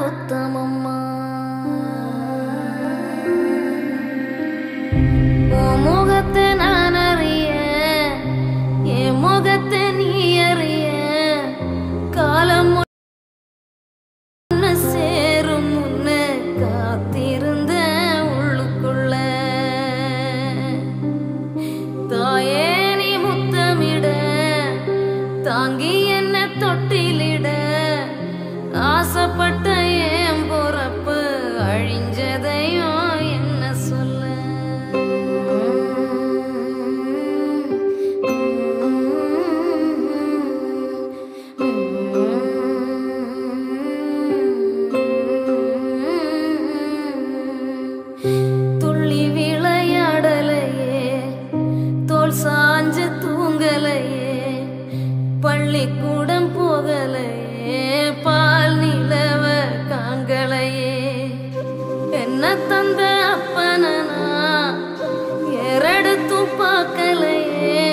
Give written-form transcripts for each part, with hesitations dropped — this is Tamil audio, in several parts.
குத்தமம்மா ஓ முகத்தை நான் அறிய என் முகத்தை நீ அறிய காலம் சேரும் முன்ன காத்திருந்த உள்ளுக்குள்ள தாயே நீ முத்தமிட தாங்கி என்ன தொட்டிலிட ஆசைப்பட்ட என் பொறப்பு அழிஞ்சதையும் என்ன சொல்ல துள்ளி விளையாடலையே தோல் சாஞ்சு தூங்கலையே பள்ளிக்கூடம் போகலையே பால் நிலவ காங்கலையே என்ன தந்த அப்பனா ஏறெடுத்தும் பார்க்கலையே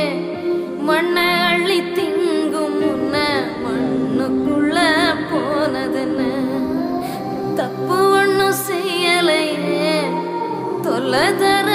மண்ணை அள்ளி திங்கும் முன்ன மண்ணுக்குள்ள போனதுன்னு தப்பு ஒன்னும் செய்யலையே தொல்லை தர